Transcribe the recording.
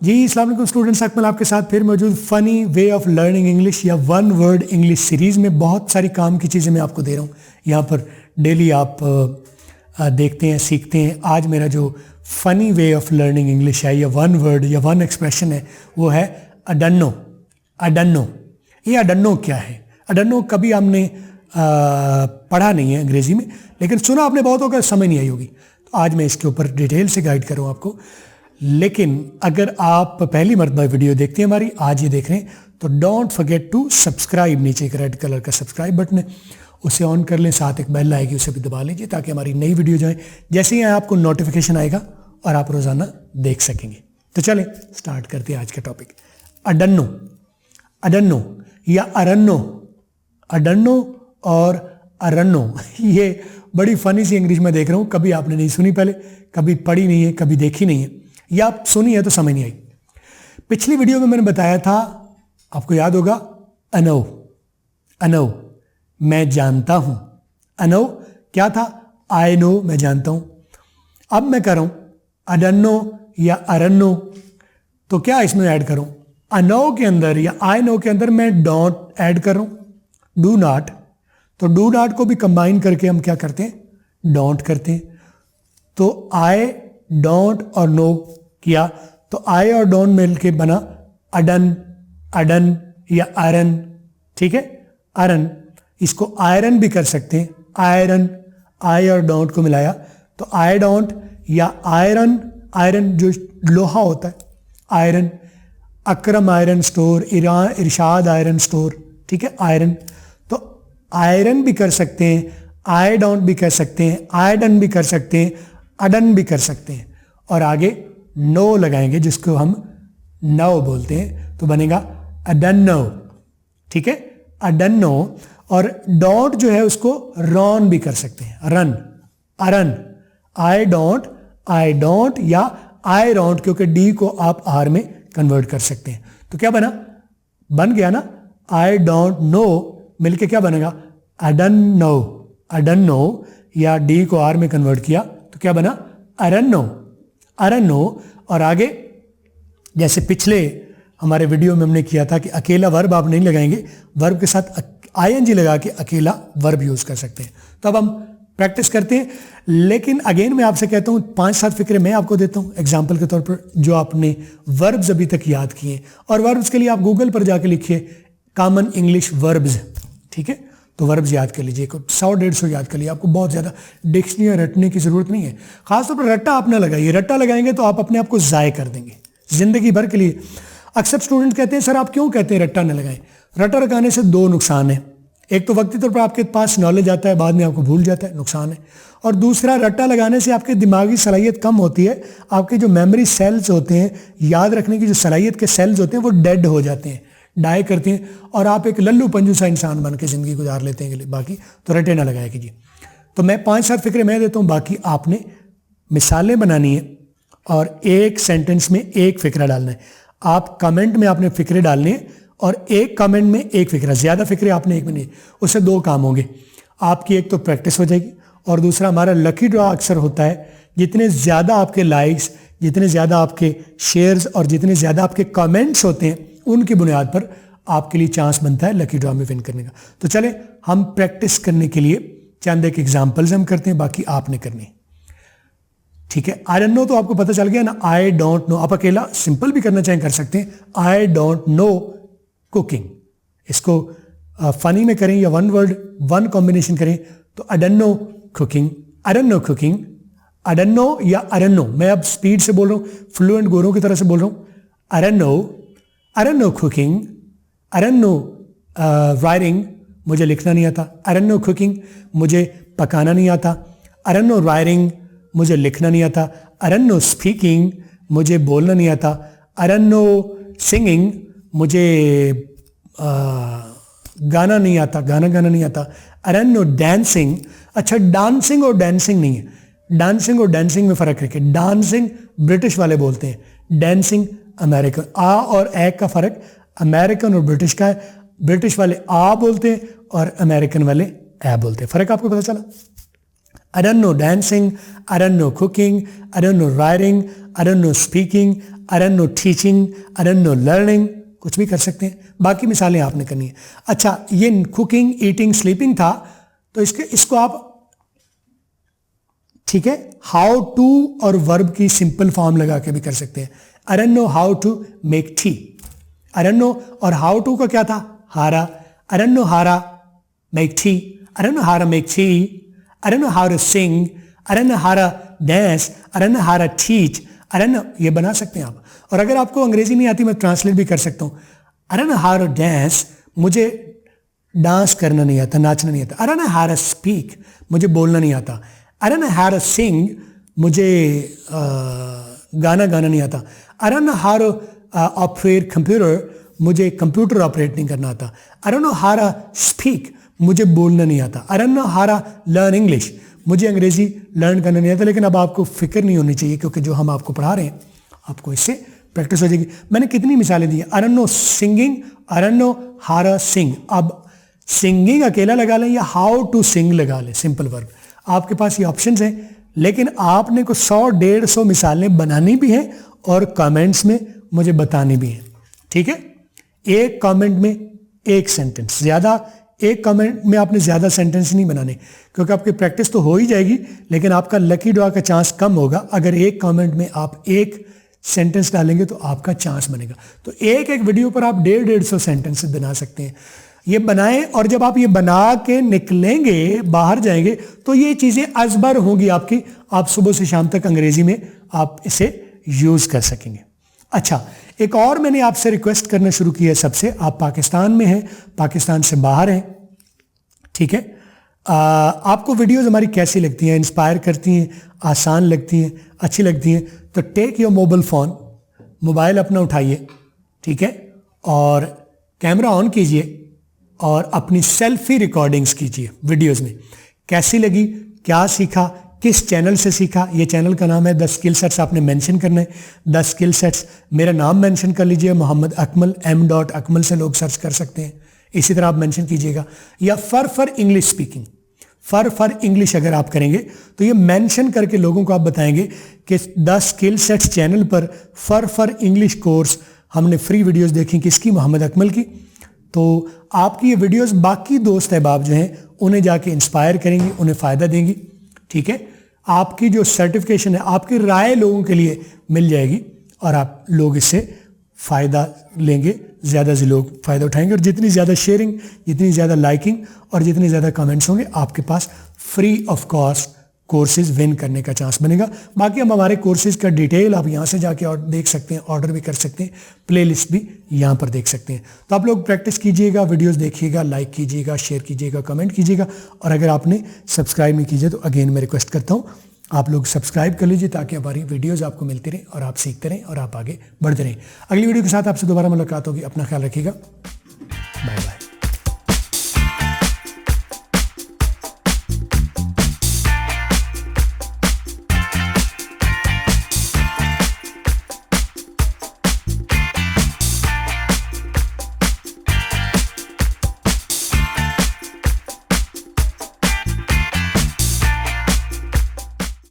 जी अस्सलाम वालेकुम स्टूडेंट्स, अकमल आपके साथ फिर मौजूद funny way of learning English या वन वर्ड इंग्लिश सीरीज़ में बहुत सारी काम की चीज़ें मैं आपको दे रहा हूँ। यहाँ पर डेली आप देखते हैं, सीखते हैं। आज मेरा जो funny way of learning English है या वन वर्ड या वन एक्सप्रेशन है वो है अडन्नो। अडन्नो, ये अडन्नो क्या है? अडन्नो कभी हमने पढ़ा नहीं है अंग्रेज़ी में, लेकिन सुना आपने बहुत होगा, समझ नहीं आई होगी। तो आज मैं इसके ऊपर डिटेल से गाइड करूँ आपको। लेकिन अगर आप पहली मरतबा वीडियो देखते हैं हमारी, आज ये देख रहे हैं, तो डोंट फॉरगेट टू सब्सक्राइब। नीचे एक रेड कलर का सब्सक्राइब बटन है, उसे ऑन कर लें, साथ एक बेल आएगी उसे भी दबा लीजिए ताकि हमारी नई वीडियो जाए जैसे ही आपको नोटिफिकेशन आएगा और आप रोज़ाना देख सकेंगे। तो चलें स्टार्ट करते हैं आज का टॉपिक। अडन्नो, अडन्नो या अरन्नो। अडन्नो और अरन्नो ये बड़ी फनी सी इंग्लिश में देख रहा हूँ, कभी आपने नहीं सुनी पहले, कभी पढ़ी नहीं है, कभी देखी नहीं है, या आप सुनी है तो समझ नहीं आई। पिछली वीडियो में मैंने बताया था, आपको याद होगा, अनो। अनो मैं जानता हूं। अनो क्या था? आई नो, मैं जानता हूं। अब मैं कर रहा हूं अडन्नो या अरन्नो, तो क्या इसमें ऐड करूं? अनो के अंदर या आई नो के अंदर मैं डोंट ऐड कर रहा हूं, डू नॉट। तो डू नॉट को भी कंबाइन करके हम क्या करते हैं? डोंट करते हैं। तो आई डोंट और नो किया तो आई और डोंट मिल के बना अडन। अडन या आयरन, ठीक है, आयरन। इसको आयरन भी कर सकते हैं, आयरन। आई और डोंट को मिलाया तो आई डोंट या आयरन। आयरन जो लोहा होता है, आयरन। अकरम आयरन स्टोर, इरशाद आयरन स्टोर, ठीक है, आयरन। तो आयरन भी कर सकते हैं, आई डोंट भी कर सकते हैं, आयडन भी कर सकते हैं, अडन भी कर सकते हैं। और आगे नो लगाएंगे जिसको हम नो बोलते हैं, तो बनेगा अडन्नो, ठीक है, अडन्नो। और डोंट जो है उसको रॉन भी कर सकते हैं, रन, अरन। आई डोंट या आई डोंट, क्योंकि डी को आप आर में कन्वर्ट कर सकते हैं। तो क्या बना? बन गया ना, आई डोंट नो मिलके क्या बनेगा? अडन्नो। अडन्नो या डी को आर में कन्वर्ट किया तो क्या बना? अरन्नो। अरन्नो। और आगे जैसे पिछले हमारे वीडियो में हमने किया था कि अकेला वर्ब आप नहीं लगाएंगे, वर्ब के साथ आईएनजी लगा के अकेला वर्ब यूज कर सकते हैं। तो अब हम प्रैक्टिस करते हैं। लेकिन अगेन मैं आपसे कहता हूँ 5-7 फिक्रे मैं आपको देता हूँ एग्जाम्पल के तौर पर, जो आपने वर्ब्स अभी तक याद किए। और वर्ब्स के लिए आप गूगल पर जाके लिखिए कॉमन इंग्लिश वर्ब्स, ठीक है। तो वर्ब्स याद कर लीजिए, 100-150 याद कर लीजिए, आपको बहुत ज़्यादा डिक्शनरी रटने की ज़रूरत नहीं है। खासतौर पर रट्टा आप ना लगाइए, रट्टा लगाएंगे तो आप अपने आप को ज़ाय कर देंगे ज़िंदगी भर के लिए। अक्सर स्टूडेंट कहते हैं सर आप क्यों कहते हैं रट्टा न लगाएं? रट्टा लगाने से 2 नुकसान है। एक तो वक्ती तौर पर आपके पास नॉलेज आता है, बाद में आपको भूल जाता है, नुकसान है। और दूसरा, रट्टा लगाने से आपकी दिमागी सलाहियत कम होती है, आपके जो मेमोरी सेल्स होते हैं, याद रखने की जो सलाहियत के सेल्स होते हैं वो डेड हो जाते हैं, डाई करते हैं, और आप एक लल्लू पंजू सा इंसान बन के ज़िंदगी गुजार लेते हैं। बाकी तो रटे ना लगाया कीजिए। तो मैं 5-7 फिक्रे मैं देता हूँ, बाकी आपने मिसालें बनानी है और एक सेंटेंस में एक फिक्रा डालना है। आप कमेंट में आपने फिक्रे डालने हैं और एक कमेंट में एक फिक्रा, ज़्यादा फिक्रे आपने एक में नहीं। उससे 2 काम होंगे, आपकी एक तो प्रैक्टिस हो जाएगी और दूसरा हमारा लकी ड्रॉ अक्सर होता है, जितने ज़्यादा आपके लाइक्स, जितने ज़्यादा आपके शेयर्स और जितने ज़्यादा आपके कमेंट्स होते हैं, उनकी बुनियाद पर आपके लिए चांस बनता है लकी ड्रॉ में विन करने का। तो चलें हम प्रैक्टिस करने के लिए चंद एक एग्जाम्पल्स हम करते हैं, बाकी आपने करनी, ठीक है। आई डोंट नो तो आपको पता चल गया ना, आई डोंट नो। आप अकेला सिंपल भी करना चाहें कर सकते हैं, आई डोंट नो कुकिंग। इसको फनी में करें या वन वर्ड वन कॉम्बिनेशन करें तो अडन्नो कुकिंग, अडन्नो कुकिंग, अडन्नो या अरन्नो। मैं अब स्पीड से बोल रहा हूँ, फ्लुएंट गोरों की तरह से बोल रहा हूँ। अरन्नो, अरन्नो कुकिंग, अरन्नो राइटिंग, मुझे लिखना नहीं आता। अरन्नो कुकिंग, मुझे पकाना नहीं आता। अरन्नो राइटिंग, मुझे लिखना नहीं आता। अरन्नो स्पीकिंग, मुझे बोलना नहीं आता। अरन्नो सिंगिंग, मुझे गाना नहीं आता, गाना नहीं आता। अरन्नो डांसिंग, अच्छा डांसिंग और डांसिंग नहीं है, डांसिंग और डांसिंग में फ़र्क रखिए। डांसिंग ब्रिटिश वाले बोलते हैं, डांसिंग अमेरिकन। आ और ए का फ़र्क अमेरिकन और ब्रिटिश का है। ब्रिटिश वाले आ बोलते हैं और अमेरिकन वाले ए बोलते हैं। फ़र्क आपको पता चला? I don't know dancing, I don't know cooking, I don't know writing, I don't know speaking, I don't know teaching, I don't know learning. कुछ भी कर सकते हैं, बाकी मिसालें आपने करनी है। अच्छा, ये कुकिंग, ईटिंग, स्लीपिंग था, तो इसको आप, ठीक है, हाउ टू और वर्ब की सिंपल फॉर्म लगा के भी कर सकते हैं। I don't know how to make tea. I don't know, और how to का क्या था, हारा। I don't know how to make tea. I don't know how to make tea. I don't know how to sing. I don't know how to dance. I don't know how to teach. I don't know, ये बना सकते हैं आप। और अगर आपको अंग्रेजी नहीं आती, मैं ट्रांसलेट भी कर सकता हूँ। I don't know how to dance, मुझे डांस करना नहीं आता, नाचना नहीं आता। I don't know how to speak, मुझे बोलना नहीं आता। I don't know how to sing, मुझे गाना गाना नहीं आता। I don't know how to operate computer, मुझे कंप्यूटर ऑपरेट नहीं करना आता। I don't know how to speak, मुझे बोलना नहीं आता। I don't know how to learn English, मुझे अंग्रेजी लर्न करना नहीं आता। लेकिन अब आपको फिक्र नहीं होनी चाहिए, क्योंकि जो हम आपको पढ़ा रहे हैं आपको इससे प्रैक्टिस हो जाएगी। मैंने कितनी मिसालें दी हैं। I don't know singing, I don't know how to sing। अब सिंगिंग अकेला लगा लें या हाउ टू सिंग लगा लें, सिंपल वर्ब, आपके पास ये ऑप्शंस हैं। लेकिन आपने को 100-150 मिसालें बनानी भी हैं और कमेंट्स में मुझे बतानी भी हैं, ठीक है। एक कमेंट में एक सेंटेंस, ज्यादा एक कमेंट में आपने ज्यादा सेंटेंस नहीं बनाने, क्योंकि आपकी प्रैक्टिस तो हो ही जाएगी, लेकिन आपका लकी ड्रॉ का चांस कम होगा। अगर एक कमेंट में आप एक सेंटेंस डालेंगे तो आपका चांस बनेगा। तो एक एक वीडियो पर आप 150-150 सेंटेंस बना सकते हैं। ये बनाएं, और जब आप ये बना के निकलेंगे, बाहर जाएंगे, तो ये चीजें अजबर होंगी आपकी। आप सुबह से शाम तक अंग्रेजी में आप इसे यूज कर सकेंगे। अच्छा, एक और मैंने आपसे रिक्वेस्ट करना शुरू किया है सबसे। आप पाकिस्तान में हैं, पाकिस्तान से बाहर हैं, ठीक है। आपको वीडियोस हमारी कैसी लगती हैं? इंस्पायर करती हैं, आसान लगती हैं, अच्छी लगती हैं? तो take your mobile phone, mobile अपना उठाइए, ठीक है, और कैमरा ऑन कीजिए और अपनी सेल्फी रिकॉर्डिंग्स कीजिए वीडियोस में। कैसी लगी, क्या सीखा, किस चैनल से सीखा? ये चैनल का नाम है द स्किल सेट्स, आपने मेंशन करना है द स्किल सेट्स। मेरा नाम मेंशन कर लीजिए, मोहम्मद अकमल, m.अकमल से लोग सर्च कर सकते हैं। इसी तरह आप मेंशन कीजिएगा, या for English speaking, for English अगर आप करेंगे तो ये मेंशन करके लोगों को आप बताएंगे कि द स्किल सेट्स चैनल पर फॉर इंग्लिश कोर्स हमने फ्री वीडियोस देखी, किसकी? मोहम्मद अकमल की। तो आपकी ये वीडियोस बाकी दोस्त अहबाब जो हैं उन्हें जाके इंस्पायर करेंगी, उन्हें फ़ायदा देंगी, ठीक है। आपकी जो सर्टिफिकेशन है, आपकी राय लोगों के लिए मिल जाएगी और आप लोग इससे फ़ायदा लेंगे, ज़्यादा से लोग फ़ायदा उठाएंगे। और जितनी ज़्यादा शेयरिंग, जितनी ज़्यादा लाइकिंग और जितने ज़्यादा कमेंट्स होंगे, आपके पास free of cost courses win करने का चांस बनेगा। बाकी हम हमारे कोर्सेज का डिटेल आप यहाँ से जाके और देख सकते हैं, ऑर्डर भी कर सकते हैं, प्लेलिस्ट भी यहाँ पर देख सकते हैं। तो आप लोग प्रैक्टिस कीजिएगा, वीडियोस देखिएगा, लाइक कीजिएगा, शेयर कीजिएगा, कमेंट कीजिएगा, और अगर आपने सब्सक्राइब नहीं कीजिए तो अगेन मैं रिक्वेस्ट करता हूँ आप लोग सब्सक्राइब कर लीजिए, ताकि हमारी वीडियोज़ आपको मिलती रहें और आप सीखते रहें और आप आगे बढ़ते रहें। अगली वीडियो के साथ आपसे दोबारा मुलाकात होगी। अपना ख्याल रखिएगा, बाय बाय।